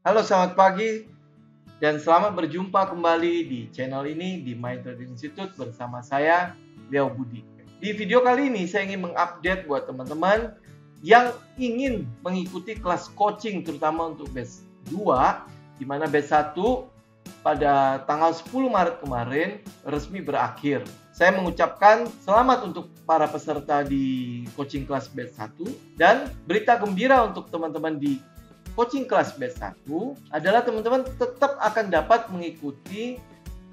Halo, selamat pagi dan selamat berjumpa kembali di channel ini di My Trading Institute bersama saya, Leo Budi. Di video kali ini saya ingin mengupdate buat teman-teman yang ingin mengikuti kelas coaching terutama untuk batch 2, di mana batch 1 pada tanggal 10 Maret kemarin resmi berakhir. Saya mengucapkan selamat untuk para peserta di coaching kelas batch 1 dan berita gembira untuk teman-teman di coaching kelas batch 1 adalah teman-teman tetap akan dapat mengikuti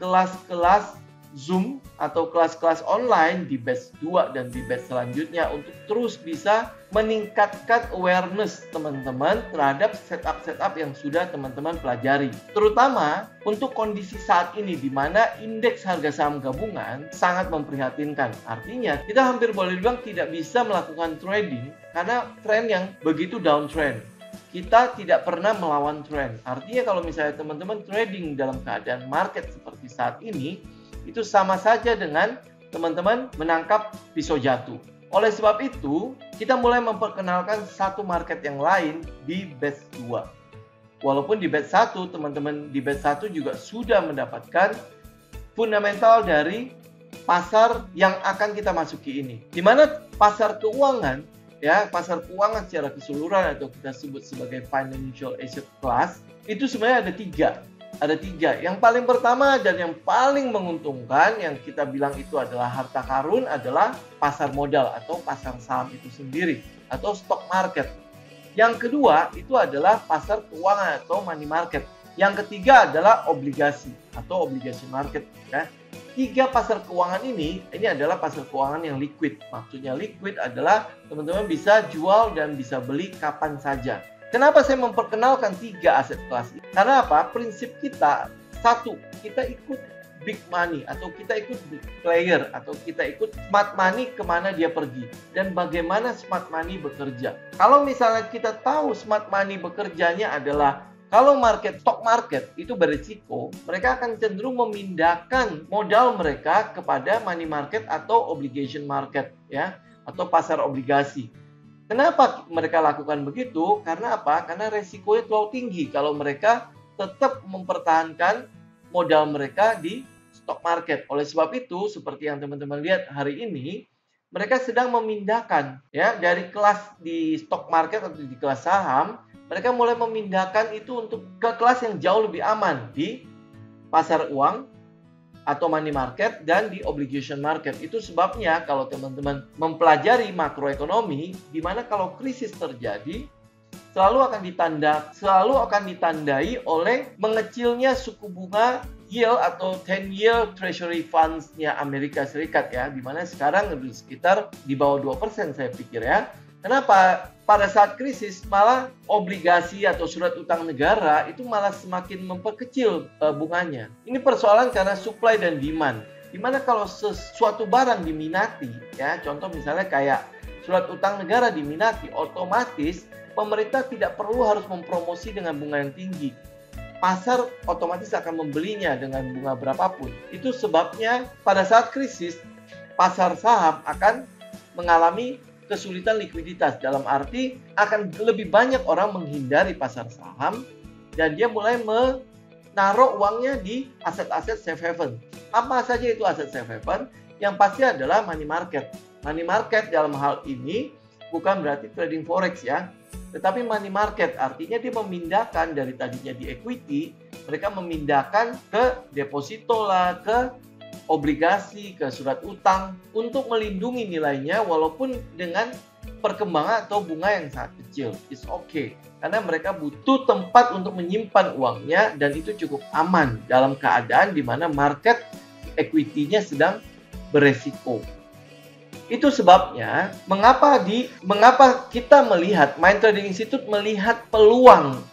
kelas-kelas Zoom atau kelas-kelas online di batch 2 dan di batch selanjutnya untuk terus bisa meningkatkan awareness teman-teman terhadap setup-setup yang sudah teman-teman pelajari. Terutama untuk kondisi saat ini di mana indeks harga saham gabungan sangat memprihatinkan. Artinya kita hampir boleh dibilang tidak bisa melakukan trading karena tren yang begitu downtrend. Kita tidak pernah melawan tren. Artinya kalau misalnya teman-teman trading dalam keadaan market seperti saat ini, itu sama saja dengan teman-teman menangkap pisau jatuh. Oleh sebab itu, kita mulai memperkenalkan satu market yang lain di batch 2. Walaupun di batch 1, teman-teman di batch 1 juga sudah mendapatkan fundamental dari pasar yang akan kita masuki ini. Di mana pasar keuangan, pasar keuangan secara keseluruhan atau kita sebut sebagai financial asset class, itu sebenarnya ada tiga. Yang paling pertama dan yang paling menguntungkan yang kita bilang itu adalah harta karun adalah pasar modal atau pasar saham itu sendiri atau stock market. Yang kedua itu adalah pasar keuangan atau money market. Yang ketiga adalah obligasi atau obligation market. Tiga pasar keuangan ini adalah pasar keuangan yang liquid. Maksudnya liquid adalah teman-teman bisa jual dan bisa beli kapan saja. Kenapa saya memperkenalkan tiga aset kelas ini? Karena apa? Prinsip kita, satu, kita ikut big money atau kita ikut big player atau kita ikut smart money kemana dia pergi dan bagaimana smart money bekerja. Kalau misalnya kita tahu smart money bekerjanya adalah kalau stock market itu berisiko, mereka akan cenderung memindahkan modal mereka kepada money market atau obligation market, atau pasar obligasi. Kenapa mereka lakukan begitu? Karena apa? Karena resikonya terlalu tinggi kalau mereka tetap mempertahankan modal mereka di stock market. Oleh sebab itu, seperti yang teman-teman lihat hari ini, mereka sedang memindahkan dari kelas di stock market atau di kelas saham. Mereka mulai memindahkan itu untuk ke kelas yang jauh lebih aman di pasar uang atau money market dan di obligation market. Itu sebabnya kalau teman-teman mempelajari makroekonomi, di mana kalau krisis terjadi selalu akan ditandai oleh mengecilnya suku bunga yield atau 10-year treasury funds-nya Amerika Serikat di mana sekarang sekitar di bawah 2% saya pikir Kenapa? Pada saat krisis malah obligasi atau surat utang negara itu malah semakin memperkecil bunganya. Ini persoalan karena supply dan demand. Dimana kalau sesuatu barang diminati, contoh misalnya kayak surat utang negara diminati, otomatis pemerintah tidak perlu harus mempromosi dengan bunga yang tinggi. Pasar otomatis akan membelinya dengan bunga berapapun. Itu sebabnya pada saat krisis, pasar saham akan mengalami kesulitan likuiditas, dalam arti akan lebih banyak orang menghindari pasar saham dan dia mulai menaruh uangnya di aset-aset safe haven. Apa saja itu aset safe haven? Yang pasti adalah money market. Money market dalam hal ini bukan berarti trading forex tetapi money market artinya dia memindahkan dari tadinya di equity, mereka memindahkan ke deposito ke obligasi, ke surat utang untuk melindungi nilainya walaupun dengan perkembangan atau bunga yang sangat kecil. It's okay. Karena mereka butuh tempat untuk menyimpan uangnya dan itu cukup aman dalam keadaan di mana market equity-nya sedang beresiko. Itu sebabnya mengapa kita melihat My Trading Institute melihat peluang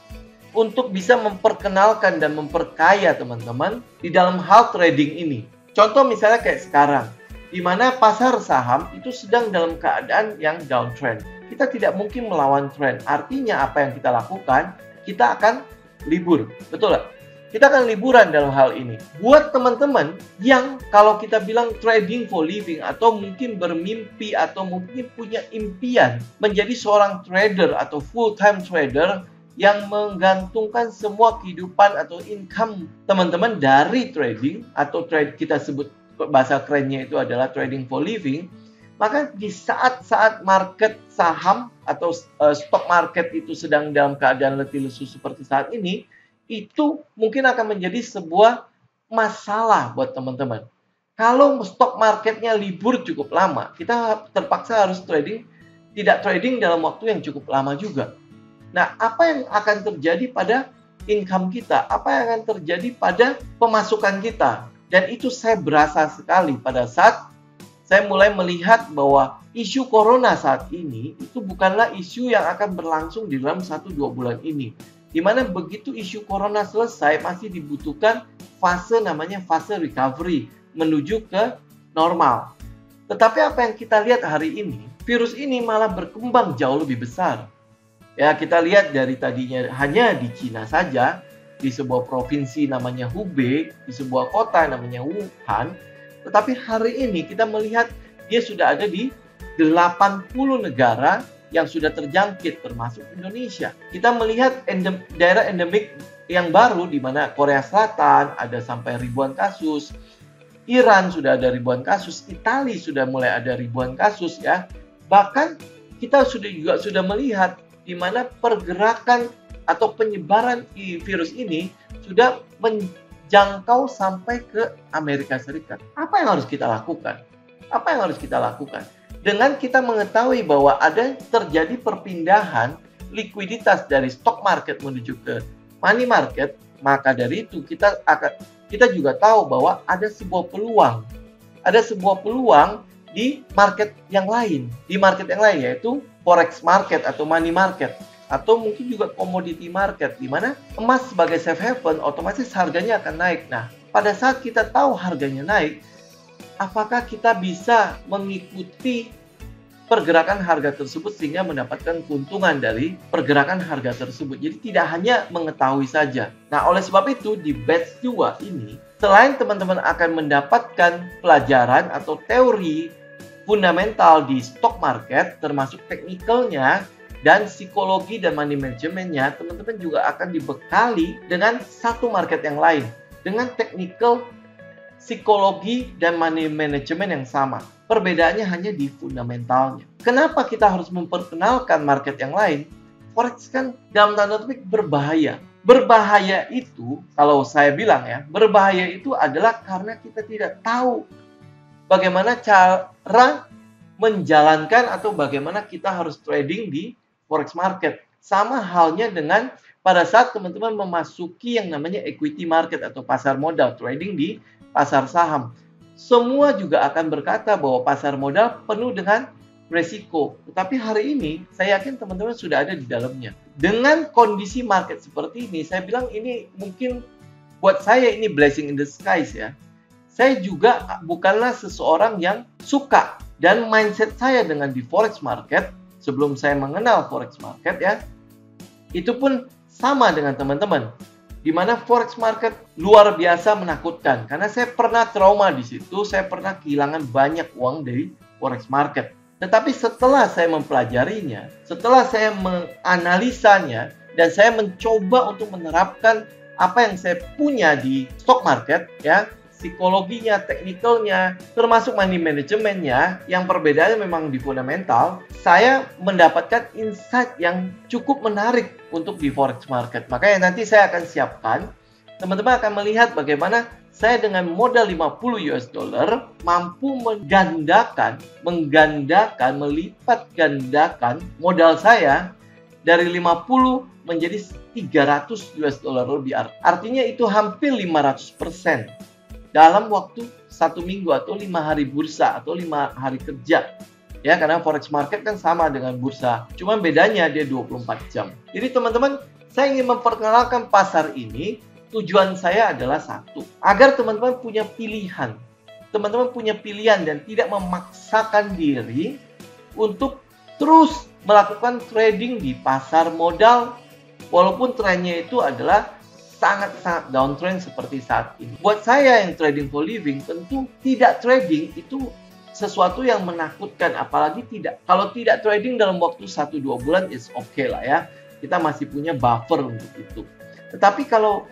untuk bisa memperkenalkan dan memperkaya teman-teman di dalam hal trading ini. Contoh misalnya kayak sekarang, di mana pasar saham itu sedang dalam keadaan yang downtrend. Kita tidak mungkin melawan tren. Artinya apa yang kita lakukan? Kita akan libur. Betul nggak? Kita akan liburan dalam hal ini. Buat teman-teman yang kalau kita bilang trading for living atau mungkin bermimpi atau mungkin punya impian menjadi seorang trader atau full-time trader yang menggantungkan semua kehidupan atau income teman-teman dari trading, atau trade kita sebut bahasa kerennya itu adalah trading for living, maka di saat-saat market saham atau stock market itu sedang dalam keadaan letih lesu seperti saat ini, itu mungkin akan menjadi sebuah masalah buat teman-teman. Kalau stock marketnya libur cukup lama, kita terpaksa harus tidak trading dalam waktu yang cukup lama juga. Nah, apa yang akan terjadi pada income kita? Apa yang akan terjadi pada pemasukan kita? Dan itu saya berasa sekali pada saat saya mulai melihat bahwa isu corona saat ini itu bukanlah isu yang akan berlangsung di dalam 1-2 bulan ini. Di mana begitu isu corona selesai, masih dibutuhkan namanya fase recovery, menuju ke normal. Tetapi apa yang kita lihat hari ini, virus ini malah berkembang jauh lebih besar. Ya, kita lihat dari tadinya hanya di Cina saja, di sebuah provinsi namanya Hubei, di sebuah kota namanya Wuhan, tetapi hari ini kita melihat dia sudah ada di 80 negara yang sudah terjangkit, termasuk Indonesia. Kita melihat daerah endemik yang baru, di mana Korea Selatan ada sampai ribuan kasus, Iran sudah ada ribuan kasus, Italia sudah mulai ada ribuan kasus ya. Bahkan kita juga sudah melihat di mana pergerakan atau penyebaran virus ini sudah menjangkau sampai ke Amerika Serikat. Apa yang harus kita lakukan? Apa yang harus kita lakukan? Dengan kita mengetahui bahwa ada terjadi perpindahan likuiditas dari stock market menuju ke money market, maka dari itu kita juga tahu bahwa ada sebuah peluang. Ada sebuah peluang di market yang lain. Di market yang lain yaitu forex market atau money market. Atau mungkin juga commodity market, di mana emas sebagai safe haven otomatis harganya akan naik. Nah, pada saat kita tahu harganya naik, apakah kita bisa mengikuti pergerakan harga tersebut sehingga mendapatkan keuntungan dari pergerakan harga tersebut? Jadi tidak hanya mengetahui saja. Nah, oleh sebab itu di batch 2 ini, selain teman-teman akan mendapatkan pelajaran atau teori fundamental di stock market, termasuk teknikalnya dan psikologi dan money managementnya, teman-teman juga akan dibekali dengan satu market yang lain, dengan teknikal, psikologi, dan money management yang sama. Perbedaannya hanya di fundamentalnya. Kenapa kita harus memperkenalkan market yang lain? Forex kan dalam tanda petik berbahaya. Berbahaya itu, kalau saya bilang ya, berbahaya itu adalah karena kita tidak tahu bagaimana cara menjalankan atau bagaimana kita harus trading di forex market. Sama halnya dengan pada saat teman-teman memasuki yang namanya equity market atau pasar modal, trading di pasar saham. Semua juga akan berkata bahwa pasar modal penuh dengan resiko. Tetapi hari ini saya yakin teman-teman sudah ada di dalamnya. Dengan kondisi market seperti ini, saya bilang ini mungkin buat saya ini blessing in the skies ya. Saya juga bukanlah seseorang yang suka, dan mindset saya dengan di forex market sebelum saya mengenal forex market ya, itu pun sama dengan teman-teman. Di mana forex market luar biasa menakutkan, karena saya pernah trauma di situ, saya pernah kehilangan banyak uang dari forex market. Tetapi setelah saya mempelajarinya, setelah saya menganalisanya, dan saya mencoba untuk menerapkan apa yang saya punya di stock market, ya, psikologinya, teknikalnya, termasuk money managementnya, yang perbedaannya memang di fundamental, saya mendapatkan insight yang cukup menarik untuk di forex market. Makanya nanti saya akan siapkan, teman-teman akan melihat bagaimana saya dengan modal 50 US dollar mampu melipat gandakan modal saya dari 50 menjadi 300 US dollar lebih. Artinya itu hampir 500% dalam waktu 1 minggu atau 5 hari bursa atau 5 hari kerja. Ya, karena forex market kan sama dengan bursa, cuma bedanya dia 24 jam. Jadi teman-teman, saya ingin memperkenalkan pasar ini. Tujuan saya adalah satu, agar teman-teman punya pilihan. Teman-teman punya pilihan dan tidak memaksakan diri untuk terus melakukan trading di pasar modal, walaupun trennya itu adalah sangat-sangat downtrend seperti saat ini. Buat saya yang trading for living, tentu tidak trading itu sesuatu yang menakutkan, apalagi kalau tidak trading dalam waktu 1-2 bulan is okay lah ya. Kita masih punya buffer untuk itu. Tetapi kalau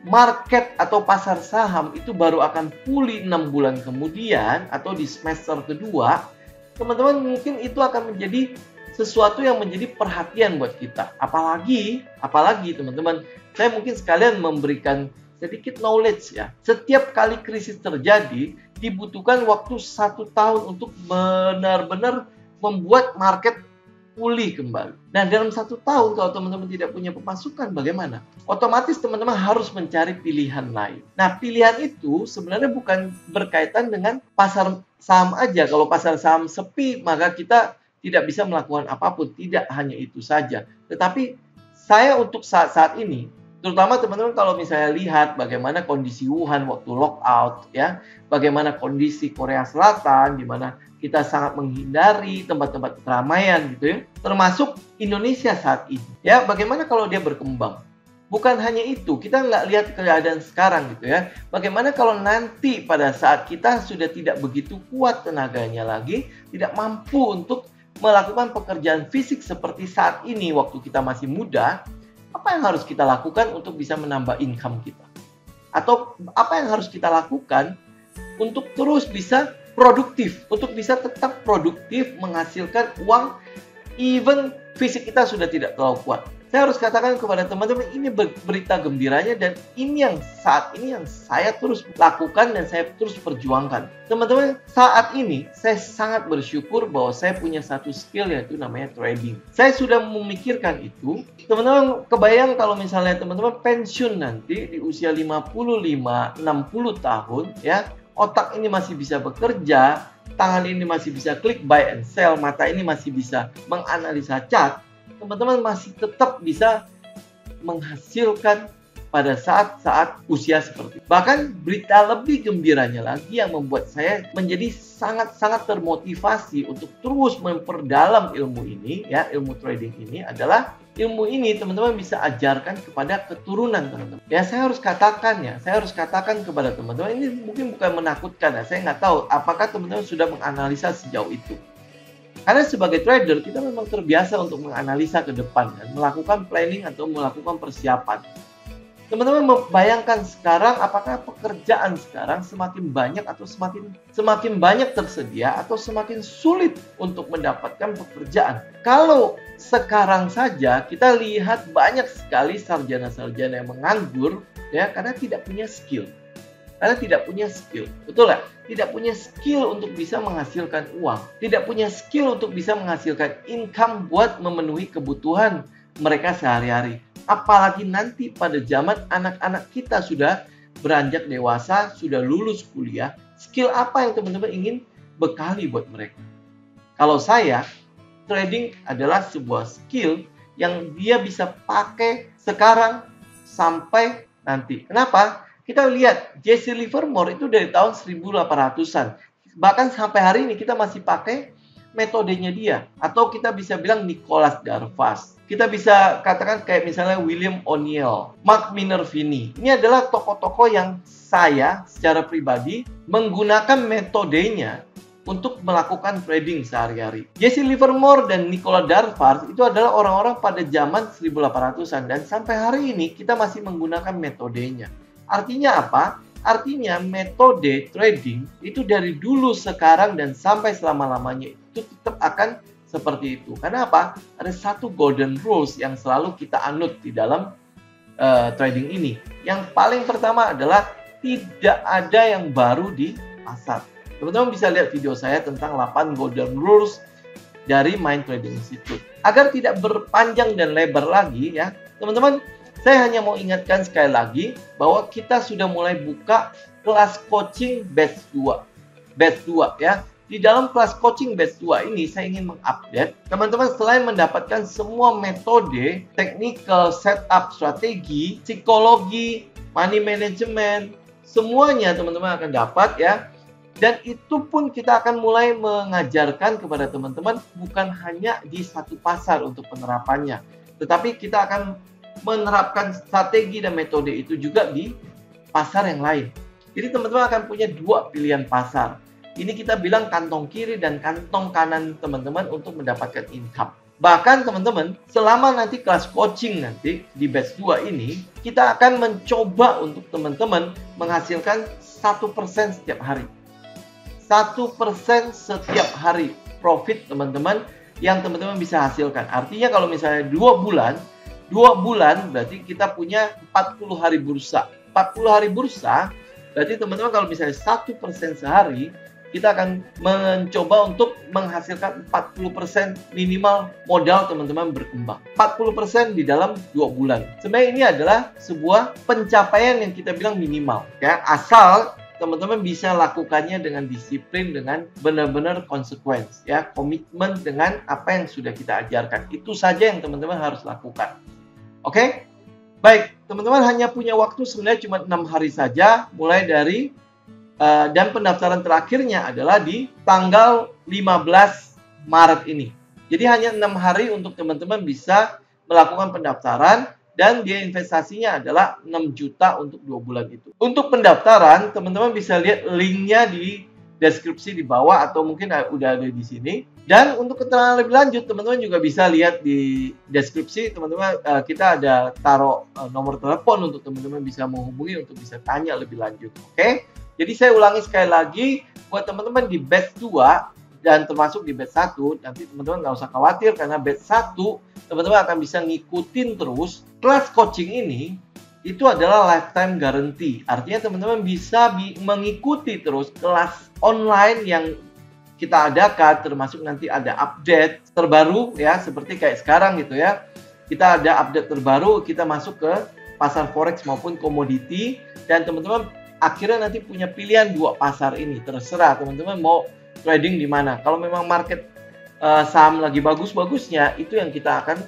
market atau pasar saham itu baru akan pulih 6 bulan kemudian atau di semester kedua, teman-teman mungkin itu akan menjadi sesuatu yang menjadi perhatian buat kita. Apalagi teman-teman, saya mungkin sekalian memberikan sedikit knowledge ya. Setiap kali krisis terjadi, dibutuhkan waktu 1 tahun untuk benar-benar membuat market pulih kembali. Nah, dalam 1 tahun kalau teman-teman tidak punya pemasukan, bagaimana? Otomatis teman-teman harus mencari pilihan lain. Nah, pilihan itu sebenarnya bukan berkaitan dengan pasar saham aja. Kalau pasar saham sepi, maka kita tidak bisa melakukan apapun. Tidak hanya itu saja. Tetapi saya untuk saat-saat ini, terutama teman-teman kalau misalnya lihat bagaimana kondisi Wuhan waktu lockout, ya, bagaimana kondisi Korea Selatan, di mana kita sangat menghindari tempat-tempat keramaian gitu ya, termasuk Indonesia saat ini. Ya, bagaimana kalau dia berkembang? Bukan hanya itu, kita nggak lihat keadaan sekarang gitu ya. Bagaimana kalau nanti pada saat kita sudah tidak begitu kuat tenaganya lagi, tidak mampu untuk melakukan pekerjaan fisik seperti saat ini waktu kita masih muda, apa yang harus kita lakukan untuk bisa menambah income kita? Atau apa yang harus kita lakukan untuk terus bisa produktif, untuk bisa tetap produktif menghasilkan uang even fisik kita sudah tidak terlalu kuat. Saya harus katakan kepada teman-teman, ini berita gembiranya dan ini yang saat ini yang saya terus lakukan dan saya terus perjuangkan. Teman-teman, saat ini saya sangat bersyukur bahwa saya punya satu skill yaitu namanya trading. Saya sudah memikirkan itu. Teman-teman kebayang kalau misalnya teman-teman pensiun nanti di usia 55, 60 tahun ya, otak ini masih bisa bekerja, tangan ini masih bisa klik buy and sell, mata ini masih bisa menganalisa chart, teman-teman masih tetap bisa menghasilkan pada saat-saat usia seperti itu. Bahkan berita lebih gembiranya lagi yang membuat saya menjadi sangat-sangat termotivasi untuk terus memperdalam ilmu ini, ya, ilmu trading ini adalah ilmu ini teman-teman bisa ajarkan kepada keturunan teman-teman. Ya, saya harus katakan kepada teman-teman, ini mungkin bukan menakutkan ya, saya nggak tahu apakah teman-teman sudah menganalisa sejauh itu. Karena sebagai trader kita memang terbiasa untuk menganalisa ke depan dan melakukan planning atau melakukan persiapan. Teman-teman bayangkan sekarang apakah pekerjaan sekarang semakin banyak atau semakin banyak tersedia atau semakin sulit untuk mendapatkan pekerjaan. Kalau sekarang saja kita lihat banyak sekali sarjana-sarjana yang menganggur ya karena tidak punya skill. Betul ya? Tidak punya skill untuk bisa menghasilkan uang. Tidak punya skill untuk bisa menghasilkan income buat memenuhi kebutuhan mereka sehari-hari. Apalagi nanti pada zaman anak-anak kita sudah beranjak dewasa, sudah lulus kuliah, skill apa yang teman-teman ingin bekali buat mereka? Kalau saya, trading adalah sebuah skill yang dia bisa pakai sekarang sampai nanti. Kenapa? Kita lihat Jesse Livermore itu dari tahun 1800-an. Bahkan sampai hari ini kita masih pakai metodenya dia. Atau kita bisa bilang Nicholas Darvas. Kita bisa katakan kayak misalnya William O'Neill, Mark Minervini. Ini adalah tokoh-tokoh yang saya secara pribadi menggunakan metodenya untuk melakukan trading sehari-hari. Jesse Livermore dan Nicholas Darvas itu adalah orang-orang pada zaman 1800-an. Dan sampai hari ini kita masih menggunakan metodenya. Artinya apa? Artinya metode trading itu dari dulu, sekarang, dan sampai selama-lamanya itu tetap akan seperti itu. Karena apa? Ada satu golden rules yang selalu kita anut di dalam trading ini. Yang paling pertama adalah tidak ada yang baru di pasar. Teman-teman bisa lihat video saya tentang 8 golden rules dari Mind Trading Institute. Agar tidak berpanjang dan lebar lagi ya, teman-teman, saya hanya mau ingatkan sekali lagi bahwa kita sudah mulai buka kelas coaching batch 2 ya. Di dalam kelas coaching batch 2 ini saya ingin mengupdate teman-teman, selain mendapatkan semua metode, technical, setup, strategi, psikologi, money management, semuanya teman-teman akan dapat ya. Dan itu pun kita akan mulai mengajarkan kepada teman-teman bukan hanya di satu pasar untuk penerapannya, tetapi kita akan menerapkan strategi dan metode itu juga di pasar yang lain. Jadi teman-teman akan punya 2 pilihan pasar. Ini kita bilang kantong kiri dan kantong kanan teman-teman untuk mendapatkan income. Bahkan teman-teman, selama nanti kelas coaching nanti di batch 2 ini, kita akan mencoba untuk teman-teman menghasilkan 1% setiap hari. 1% setiap hari profit teman-teman yang teman-teman bisa hasilkan. Artinya kalau misalnya 2 bulan berarti kita punya 40 hari bursa. 40 hari bursa berarti teman-teman kalau misalnya 1% sehari, kita akan mencoba untuk menghasilkan 40% minimal modal teman-teman berkembang. 40% di dalam 2 bulan. Sebenarnya ini adalah sebuah pencapaian yang kita bilang minimal. Ya, asal teman-teman bisa lakukannya dengan disiplin, dengan benar-benar konsekuensi. Ya, komitmen dengan apa yang sudah kita ajarkan. Itu saja yang teman-teman harus lakukan. Oke? Baik, teman-teman hanya punya waktu sebenarnya cuma 6 hari saja, mulai dari dan pendaftaran terakhirnya adalah di tanggal 15 Maret ini. Jadi hanya 6 hari untuk teman-teman bisa melakukan pendaftaran dan dia investasinya adalah 6 juta untuk 2 bulan itu. Untuk pendaftaran, teman-teman bisa lihat linknya di deskripsi di bawah atau mungkin udah ada di sini. Dan untuk keterangan lebih lanjut, teman-teman juga bisa lihat di deskripsi. Teman-teman, kita ada taruh nomor telepon untuk teman-teman bisa menghubungi untuk bisa tanya lebih lanjut. Oke? Jadi saya ulangi sekali lagi, buat teman-teman di batch 2 dan termasuk di batch 1, nanti teman-teman nggak usah khawatir karena batch 1 teman-teman akan bisa ngikutin terus. Kelas coaching ini itu adalah lifetime guarantee. Artinya teman-teman bisa mengikuti terus kelas online yang kita adakan, termasuk nanti ada update terbaru ya, seperti kayak sekarang gitu ya. Kita ada update terbaru, kita masuk ke pasar forex maupun komoditi, dan teman-teman akhirnya nanti punya pilihan 2 pasar ini. Terserah teman-teman mau trading di mana. Kalau memang market saham lagi bagus-bagusnya, itu yang kita akan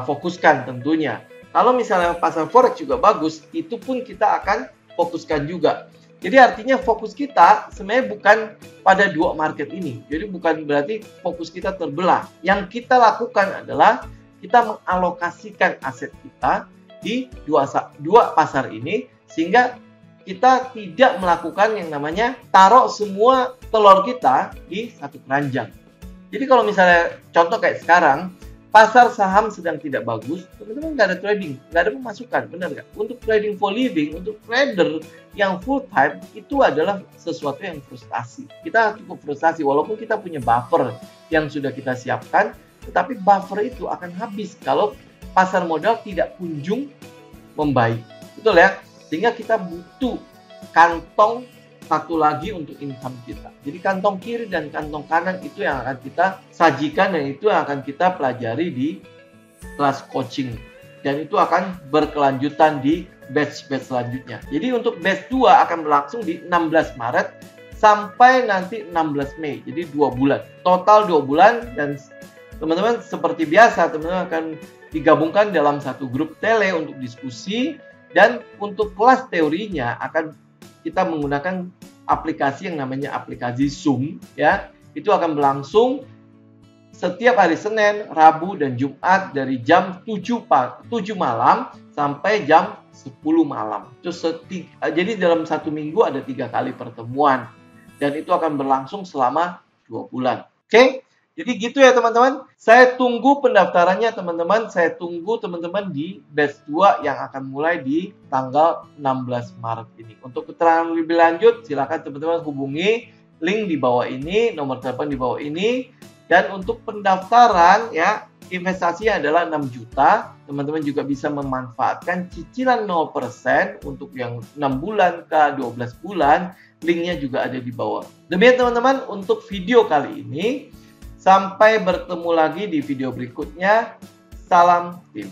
fokuskan tentunya. Kalau misalnya pasar forex juga bagus, itu pun kita akan fokuskan juga. Jadi artinya fokus kita sebenarnya bukan pada 2 market ini. Jadi bukan berarti fokus kita terbelah. Yang kita lakukan adalah kita mengalokasikan aset kita di dua pasar ini, sehingga kita tidak melakukan yang namanya taruh semua telur kita di satu keranjang. Jadi kalau misalnya contoh kayak sekarang, pasar saham sedang tidak bagus, teman-teman nggak ada trading, nggak ada pemasukan, benar nggak? Untuk trading for living, untuk trader yang full time, itu adalah sesuatu yang frustasi. Kita cukup frustasi, walaupun kita punya buffer yang sudah kita siapkan, tetapi buffer itu akan habis kalau pasar modal tidak kunjung membaik. Betul ya? Sehingga kita butuh kantong satu lagi untuk income kita. Jadi kantong kiri dan kantong kanan itu yang akan kita sajikan dan itu yang akan kita pelajari di kelas coaching. Dan itu akan berkelanjutan di batch-batch selanjutnya. Jadi untuk batch 2 akan berlangsung di 16 Maret sampai nanti 16 Mei. Jadi 2 bulan. Total 2 bulan, dan teman-teman seperti biasa teman-teman akan digabungkan dalam satu grup tele untuk diskusi. Dan untuk kelas teorinya akan kita menggunakan aplikasi yang namanya aplikasi Zoom ya. Itu akan berlangsung setiap hari Senin, Rabu, dan Jumat dari jam 7 malam sampai jam 10 malam. Jadi dalam 1 minggu ada 3 kali pertemuan. Dan itu akan berlangsung selama 2 bulan. Oke? Jadi gitu ya teman-teman. Saya tunggu pendaftarannya teman-teman. Saya tunggu teman-teman di batch 2 yang akan mulai di tanggal 16 Maret ini. Untuk keterangan lebih lanjut silakan teman-teman hubungi link di bawah ini, nomor telepon di bawah ini. Dan untuk pendaftaran ya, investasinya adalah 6 juta. Teman-teman juga bisa memanfaatkan cicilan 0% untuk yang 6 bulan ke 12 bulan. Linknya juga ada di bawah. Demikian teman-teman untuk video kali ini. Sampai bertemu lagi di video berikutnya. Salam tim.